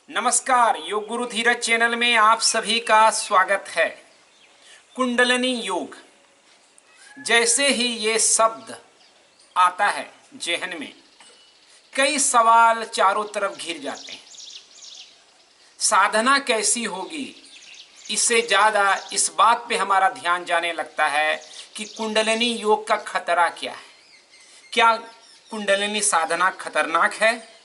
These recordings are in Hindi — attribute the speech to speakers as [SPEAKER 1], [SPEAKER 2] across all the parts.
[SPEAKER 1] नमस्कार, योग गुरु धीरज चैनल में आप सभी का स्वागत है। कुंडलिनी योग, जैसे ही ये शब्द आता है जेहन में, कई सवाल चारों तरफ घिर जाते हैं। साधना कैसी होगी, इससे ज़्यादा इस बात पे हमारा ध्यान जाने लगता है कि कुंडलिनी योग का खतरा क्या है। क्या कुंडलिनी साधना खतरनाक है?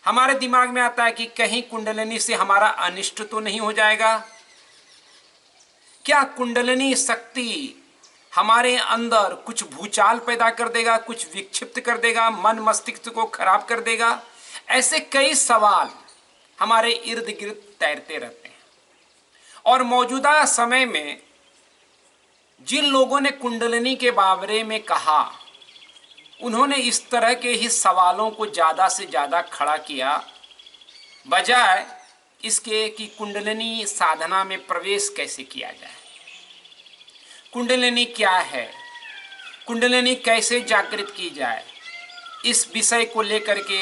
[SPEAKER 1] हमारे दिमाग में आता है कि कहीं कुंडलिनी से हमारा अनिष्ट तो नहीं हो जाएगा। क्या कुंडलिनी शक्ति हमारे अंदर कुछ भूचाल पैदा कर देगा, कुछ विक्षिप्त कर देगा, मन मस्तिष्क को खराब कर देगा? ऐसे कई सवाल हमारे इर्द गिर्द तैरते रहते हैं। और मौजूदा समय में जिन लोगों ने कुंडलिनी के बारे में कहा, उन्होंने इस तरह के ही सवालों को ज़्यादा से ज़्यादा खड़ा किया, बजाय इसके कि कुंडलिनी साधना में प्रवेश कैसे किया जाए। कुंडलिनी क्या है, कुंडलिनी कैसे जागृत की जाए, इस विषय को लेकर के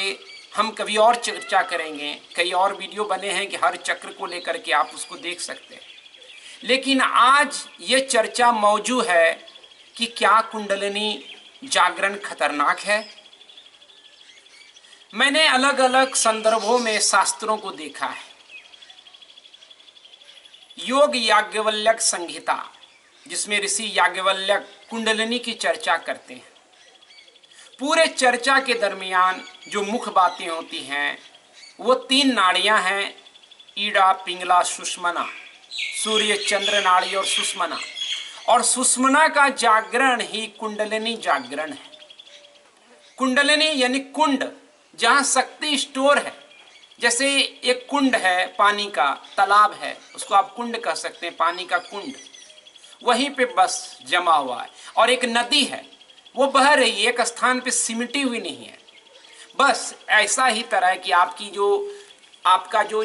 [SPEAKER 1] हम कभी और चर्चा करेंगे। कई और वीडियो बने हैं कि हर चक्र को लेकर के आप उसको देख सकते हैं। लेकिन आज ये चर्चा मौजूद है कि क्या कुंडलिनी जागरण खतरनाक है। मैंने अलग अलग संदर्भों में शास्त्रों को देखा है। योग याज्ञवल्क्य संहिता, जिसमें ऋषि याज्ञवल्क्य कुंडलिनी की चर्चा करते हैं, पूरे चर्चा के दरमियान जो मुख्य बातें होती हैं वो 3 नाड़ियां हैं: ईड़ा, पिंगला, सुषुम्ना। सूर्य, चंद्र नाड़ी और सुषुम्ना। और सुषुम्ना का जागरण ही कुंडलिनी जागरण है। कुंडलिनी यानी कुंड, जहां शक्ति स्टोर है। जैसे एक कुंड है, पानी का तालाब है, उसको आप कुंड कह सकते हैं, पानी का कुंड, वहीं पे बस जमा हुआ है। और एक नदी है, वो बह रही है, एक स्थान पे सिमटी हुई नहीं है। बस ऐसा ही तरह की आपका जो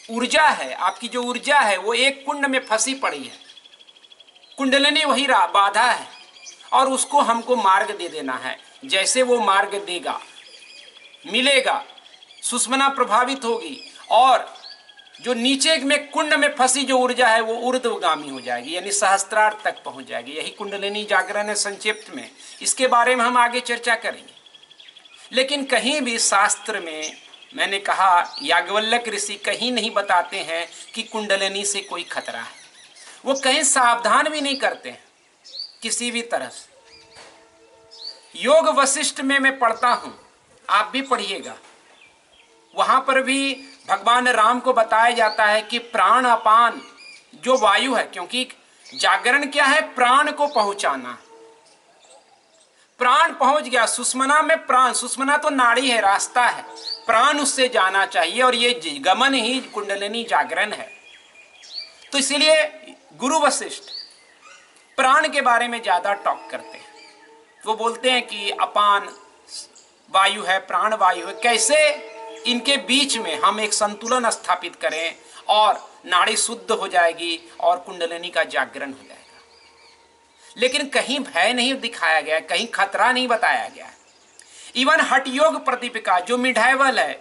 [SPEAKER 1] ऊर्जा है, आपकी जो ऊर्जा है वो एक कुंड में फंसी पड़ी है। कुंडलिनी वही बाधा है और उसको हमको मार्ग दे देना है। जैसे वो मार्ग देगा, मिलेगा, सुषुम्ना प्रभावित होगी और जो नीचे में कुंड में फंसी जो ऊर्जा है वो ऊर्ध्वगामी हो जाएगी, यानी सहस्त्रार्थ तक पहुंच जाएगी। यही कुंडलिनी जागरण है संक्षिप्त में। इसके बारे में हम आगे चर्चा करेंगे। लेकिन कहीं भी शास्त्र में, मैंने कहा याज्ञवल्क्य ऋषि कहीं नहीं बताते हैं कि कुंडलिनी से कोई खतरा है। वो कहीं सावधान भी नहीं करते हैं किसी भी तरह से। योग वशिष्ठ में मैं पढ़ता हूं, आप भी पढ़िएगा। वहां पर भी भगवान राम को बताया जाता है कि प्राण अपान जो वायु है, क्योंकि जागरण क्या है, प्राण को पहुंचाना। प्राण पहुंच गया सुषुम्ना में, प्राण, सुषुम्ना तो नाड़ी है, रास्ता है, प्राण उससे जाना चाहिए और ये गमन ही कुंडलिनी जागरण है। तो इसलिए गुरु वशिष्ठ प्राण के बारे में ज्यादा टॉक करते हैं। वो बोलते हैं कि अपान वायु है, प्राण वायु है, कैसे इनके बीच में हम एक संतुलन स्थापित करें और नाड़ी शुद्ध हो जाएगी और कुंडलिनी का जागरण हो जाएगा। लेकिन कहीं भय नहीं दिखाया गया, कहीं खतरा नहीं बताया गया। इवन हठ योग प्रदीपिका जो मिडाइवल है,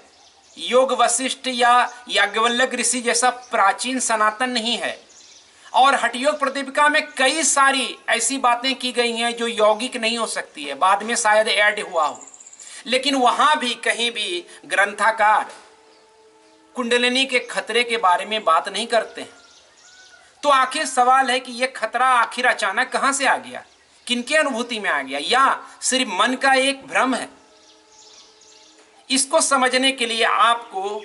[SPEAKER 1] योग वशिष्ठ या याज्ञवल्क्य ऋषि जैसा प्राचीन सनातन नहीं है। और हठ योग प्रदीपिका में कई सारी ऐसी बातें की गई हैं जो यौगिक नहीं हो सकती है, बाद में शायद ऐड हुआ हो। लेकिन वहां भी कहीं भी ग्रंथकार कुंडलिनी के खतरे के बारे में बात नहीं करते हैं। तो आखिर सवाल है कि यह खतरा आखिर अचानक कहां से आ गया, किनके अनुभूति में आ गया, या सिर्फ मन का एक भ्रम है? इसको समझने के लिए आपको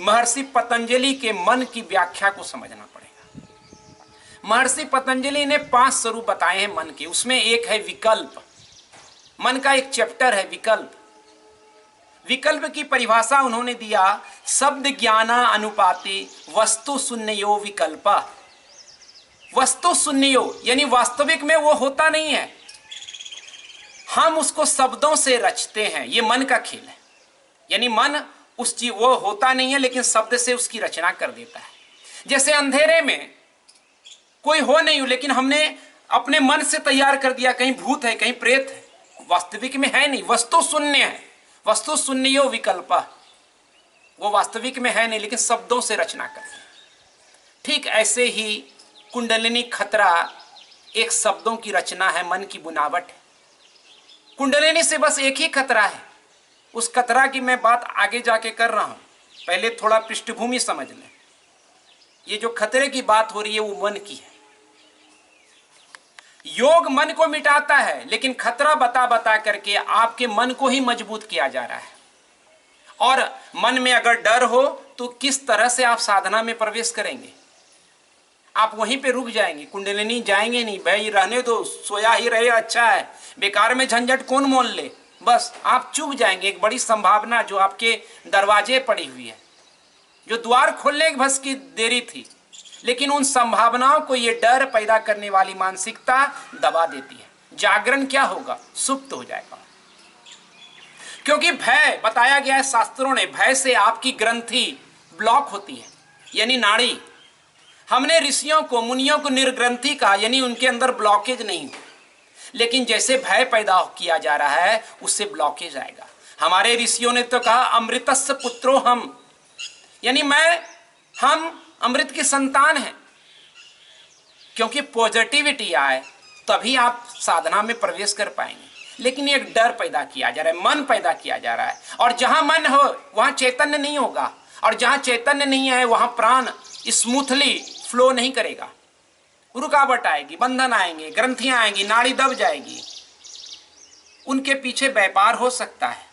[SPEAKER 1] महर्षि पतंजलि के मन की व्याख्या को समझना पड़ेगा। महर्षि पतंजलि ने 5 स्वरूप बताए हैं मन के, उसमें एक है विकल्प। मन का एक चैप्टर है विकल्प। विकल्प की परिभाषा उन्होंने दिया, शब्द ज्ञाना अनुपाति वस्तु शून्यो विकल्प। वस्तु शून्यो यानी वास्तविक में वो होता नहीं है, हम उसको शब्दों से रचते हैं। ये मन का खेल है, यानी मन उस चीज वो होता नहीं है लेकिन शब्द से उसकी रचना कर देता है। जैसे अंधेरे में कोई हो नहीं हो, लेकिन हमने अपने मन से तैयार कर दिया, कहीं भूत है, कहीं प्रेत है, वास्तविक में है नहीं, वस्तु शून्य है। वस्तु शून्यो विकल्प। वो वास्तविक में है नहीं, लेकिन शब्दों से रचना करते हैं। ठीक ऐसे ही कुंडलिनी खतरा एक शब्दों की रचना है, मन की बुनावट है। कुंडलिनी से बस एक ही खतरा है, उस खतरा की मैं बात आगे जाके कर रहा हूं, पहले थोड़ा पृष्ठभूमि समझ लें। ये जो खतरे की बात हो रही है वो मन की है। योग मन को मिटाता है, लेकिन खतरा बता बता करके आपके मन को ही मजबूत किया जा रहा है। और मन में अगर डर हो तो किस तरह से आप साधना में प्रवेश करेंगे? आप वहीं पे रुक जाएंगे, कुंडलिनी जाएंगे नहीं। भाई रहने दो, सोया ही रहे, अच्छा है, बेकार में झंझट कौन मोल ले, बस आप चुप जाएंगे। एक बड़ी संभावना जो आपके दरवाजे पड़ी हुई है, जो द्वार खोलने की बस की देरी थी, लेकिन उन संभावनाओं को ये डर पैदा करने वाली मानसिकता दबा देती है। जागरण क्या होगा? सुप्त हो जाएगा। क्योंकि भय, बताया गया है शास्त्रों ने, भय से आपकी ग्रंथि ब्लॉक होती है, यानी नाड़ी। हमने ऋषियों को, मुनियों को निर्ग्रंथि कहा, यानी उनके अंदर ब्लॉकेज नहीं। लेकिन जैसे भय पैदा किया जा रहा है उससे ब्लॉकेज आएगा। हमारे ऋषियों ने तो कहा अमृतस्य पुत्रो हम, यानी हम अमृत की संतान हैं। क्योंकि पॉजिटिविटी आए तभी आप साधना में प्रवेश कर पाएंगे। लेकिन एक डर पैदा किया जा रहा है, मन पैदा किया जा रहा है, और जहां मन हो वहां चैतन्य नहीं होगा, और जहां चैतन्य नहीं है वहां प्राण स्मूथली फ्लो नहीं करेगा। रुकावट आएगी, बंधन आएंगे, ग्रंथियां आएंगी, नाड़ी दब जाएगी। उनके पीछे व्यापार हो सकता है,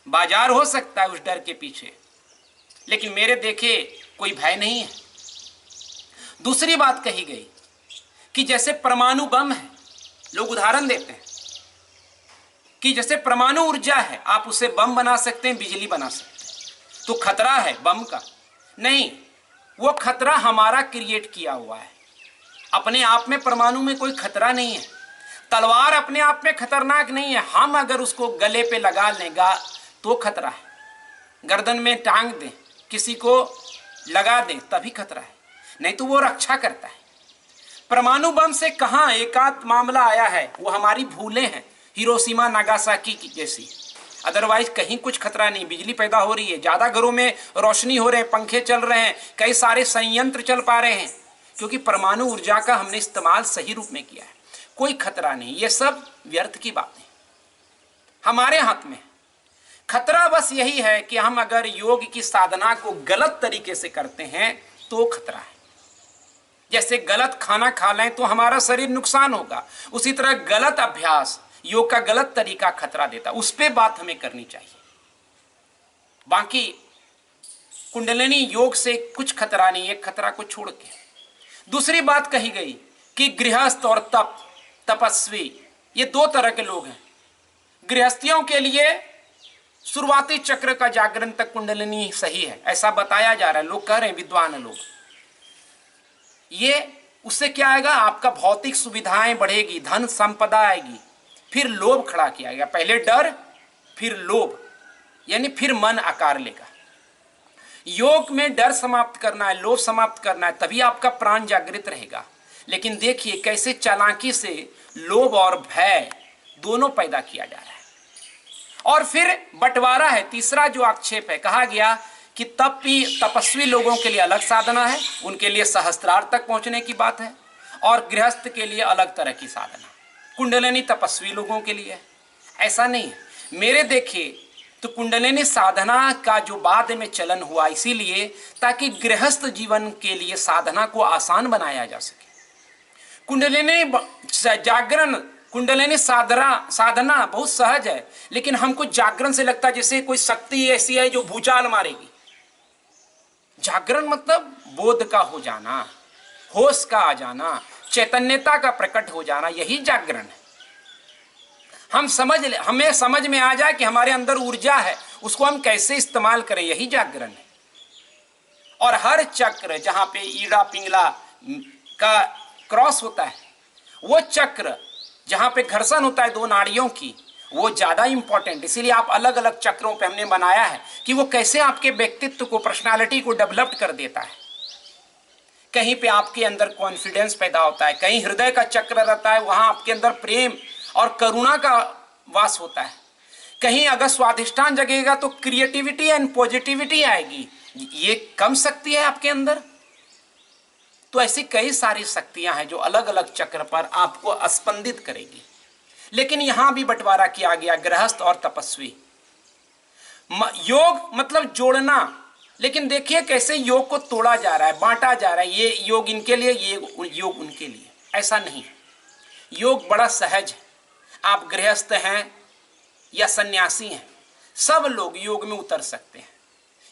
[SPEAKER 1] बाजार हो सकता है उस डर के पीछे, लेकिन मेरे देखे कोई भय नहीं है। दूसरी बात कही गई कि जैसे परमाणु बम है, लोग उदाहरण देते हैं कि जैसे परमाणु ऊर्जा है, आप उसे बम बना सकते हैं, बिजली बना सकते हैं, तो खतरा है बम का नहीं, वो खतरा हमारा क्रिएट किया हुआ है। अपने आप में परमाणु में कोई खतरा नहीं है। तलवार अपने आप में खतरनाक नहीं है, हम अगर उसको गले पे लगा लेगा तो खतरा है। गर्दन में टांग दें, किसी को लगा दें तभी खतरा है, नहीं तो वो रक्षा करता है। परमाणु बम से कहां एकाध मामला आया है, वो हमारी भूलें हैं, हिरोशिमा नागासाकी की जैसी। अदरवाइज कहीं कुछ खतरा नहीं। बिजली पैदा हो रही है, ज्यादा घरों में रोशनी हो रहे हैं, पंखे चल रहे हैं, कई सारे संयंत्र चल पा रहे हैं, क्योंकि परमाणु ऊर्जा का हमने इस्तेमाल सही रूप में किया है। कोई खतरा नहीं, ये सब व्यर्थ की बातें हमारे हाथ में। खतरा बस यही है कि हम अगर योग की साधना को गलत तरीके से करते हैं तो खतरा है। जैसे गलत खाना खा लें तो हमारा शरीर नुकसान होगा, उसी तरह गलत अभ्यास, योग का गलत तरीका खतरा देता, उस पे बात हमें करनी चाहिए। बाकी कुंडलिनी योग से कुछ खतरा नहीं है, खतरा को छोड़ के। दूसरी बात कही गई कि गृहस्थ और तपस्वी, ये दो तरह के लोग हैं। गृहस्थियों के लिए शुरुआती चक्र का जागरण तक कुंडलिनी सही है, ऐसा बताया जा रहा है, लोग कह रहे हैं, विद्वान लोग। ये उससे क्या आएगा? आपका भौतिक सुविधाएं बढ़ेगी, धन संपदा आएगी, फिर लोभ खड़ा किया गया। पहले डर, फिर लोभ, यानी फिर मन आकार लेगा। योग में डर समाप्त करना है, लोभ समाप्त करना है, तभी आपका प्राण जागृत रहेगा। लेकिन देखिए कैसे चालाकी से लोभ और भय दोनों पैदा किया जा रहा है। और फिर बंटवारा है, तीसरा जो आक्षेप है, कहा गया कि तपस्वी लोगों के लिए अलग साधना है, उनके लिए सहस्त्रार तक पहुंचने की बात है, और गृहस्थ के लिए अलग तरह की साधना। कुंडलिनी तपस्वी लोगों के लिए, ऐसा नहीं है। मेरे देखे तो कुंडलिनी साधना का जो बाद में चलन हुआ इसीलिए ताकि गृहस्थ जीवन के लिए साधना को आसान बनाया जा सके। कुंडलिनी जागरण, कुंडलिनी साधना बहुत सहज है, लेकिन हमको जागरण से लगता है जैसे कोई शक्ति ऐसी है जो भूचाल मारेगी। जागरण मतलब बोध का हो जाना, होश का आ जाना, चैतन्यता का प्रकट हो जाना, यही जागरण है। हमें समझ में आ जाए कि हमारे अंदर ऊर्जा है, उसको हम कैसे इस्तेमाल करें, यही जागरण है। और हर चक्र जहां पे ईड़ा पिंगला का क्रॉस होता है, वो चक्र जहां पे घर्षण होता है दो नाड़ियों की, वो ज्यादा इंपॉर्टेंट। इसीलिए आप अलग अलग चक्रों पे हमने बनाया है कि वो कैसे आपके व्यक्तित्व को, पर्सनालिटी को डेवलप कर देता है। कहीं पे आपके अंदर कॉन्फिडेंस पैदा होता है, कहीं हृदय का चक्र रहता है, वहां आपके अंदर प्रेम और करुणा का वास होता है। कहीं अगर स्वाधिष्ठान जगेगा तो क्रिएटिविटी एंड पॉजिटिविटी आएगी, ये कम शक्ति है आपके अंदर। तो ऐसी कई सारी शक्तियां हैं जो अलग अलग चक्र पर आपको स्पंदित करेगी। लेकिन यहां भी बंटवारा किया गया गृहस्थ और तपस्वी। योग मतलब जोड़ना, लेकिन देखिए कैसे योग को तोड़ा जा रहा है, बांटा जा रहा है। ये योग इनके लिए, ये योग उनके लिए, ऐसा नहीं है। योग बड़ा सहज है। आप गृहस्थ हैं या सन्यासी हैं, सब लोग योग में उतर सकते हैं।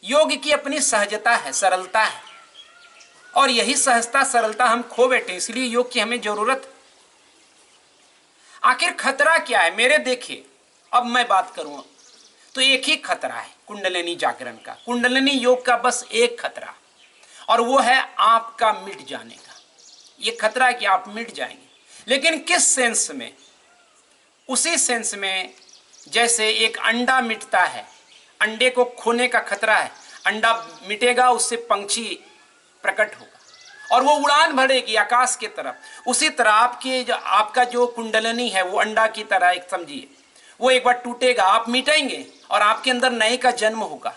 [SPEAKER 1] योग की अपनी सहजता है, सरलता है, और यही सहजता सरलता हम खो बैठे, इसलिए योग की हमें जरूरत है। आखिर खतरा क्या है मेरे? देखिए, अब मैं बात करूं तो एक ही खतरा है कुंडलिनी जागरण का, कुंडलिनी योग का बस एक खतरा, और वो है आपका मिट जाने का। ये खतरा है कि आप मिट जाएंगे। लेकिन किस सेंस में? उसी सेंस में जैसे एक अंडा मिटता है, अंडे को खोने का खतरा है, अंडा मिटेगा, उससे पंछी प्रकट होगा और वो उड़ान भरेगी आकाश की तरफ। उसी तरह आपका जो कुंडलिनी है वो अंडा की तरह, एक समझिए, वो एक बार टूटेगा, आप मिटेंगे और आपके अंदर नए का जन्म होगा।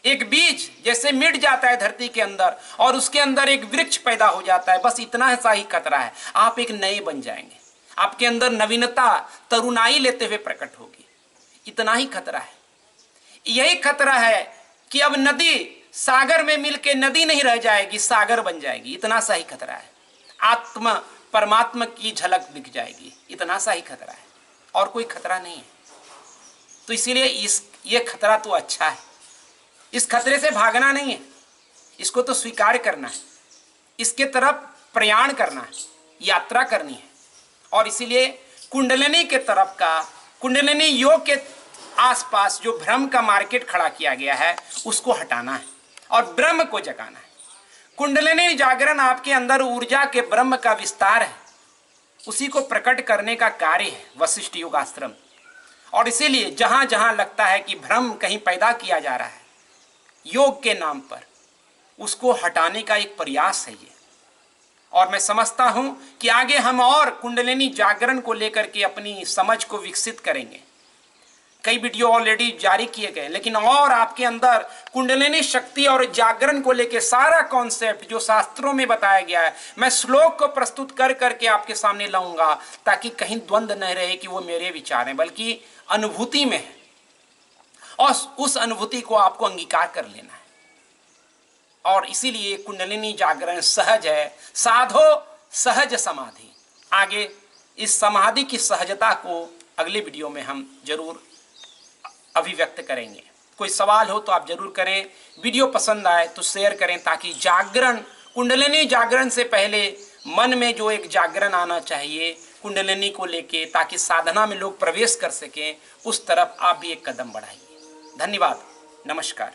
[SPEAKER 1] एक बीज जैसे मिट जाता है धरती के अंदर और उसके अंदर एक वृक्ष पैदा हो जाता है, बस इतना सा ही खतरा है। आप एक नए बन जाएंगे, आपके अंदर नवीनता, तरुणाई लेते हुए प्रकट होगी, इतना ही खतरा है। यही खतरा है कि अब नदी सागर में मिलके नदी नहीं रह जाएगी, सागर बन जाएगी, इतना सा ही खतरा है। आत्मा परमात्मा की झलक दिख जाएगी, इतना सा ही खतरा है, और कोई खतरा नहीं है। तो इसीलिए ये खतरा तो अच्छा है, इस खतरे से भागना नहीं है, इसको तो स्वीकार करना है, इसके तरफ प्रयाण करना है, यात्रा करनी है। और इसीलिए कुंडलिनी के तरफ का, कुंडलिनी योग के आसपास जो भ्रम का मार्केट खड़ा किया गया है उसको हटाना है और ब्रह्म को जगाना है। कुंडलिनी जागरण आपके अंदर ऊर्जा के ब्रह्म का विस्तार है, उसी को प्रकट करने का कार्य है वशिष्ठ योगाश्रम। और इसीलिए जहां जहां लगता है कि भ्रम कहीं पैदा किया जा रहा है योग के नाम पर, उसको हटाने का एक प्रयास है ये। और मैं समझता हूं कि आगे हम और कुंडलिनी जागरण को लेकर के अपनी समझ को विकसित करेंगे। कई वीडियो ऑलरेडी जारी किए गए, लेकिन और आपके अंदर कुंडलिनी शक्ति और जागरण को लेकर सारा कॉन्सेप्ट जो शास्त्रों में बताया गया है, मैं श्लोक को प्रस्तुत कर करके आपके सामने लाऊंगा, ताकि कहीं द्वंद्व न रहे कि वो मेरे विचार हैं, बल्कि अनुभूति में है, और उस अनुभूति को आपको अंगीकार कर लेना है। और इसीलिए कुंडलिनी जागरण सहज है, साधो सहज समाधि। आगे इस समाधि की सहजता को अगले वीडियो में हम जरूर अभिव्यक्त करेंगे। कोई सवाल हो तो आप जरूर करें, वीडियो पसंद आए तो शेयर करें, ताकि जागरण, कुंडलिनी जागरण से पहले मन में जो एक जागरण आना चाहिए कुंडलिनी को लेके, ताकि साधना में लोग प्रवेश कर सकें, उस तरफ आप भी एक कदम बढ़ाइए। धन्यवाद, नमस्कार।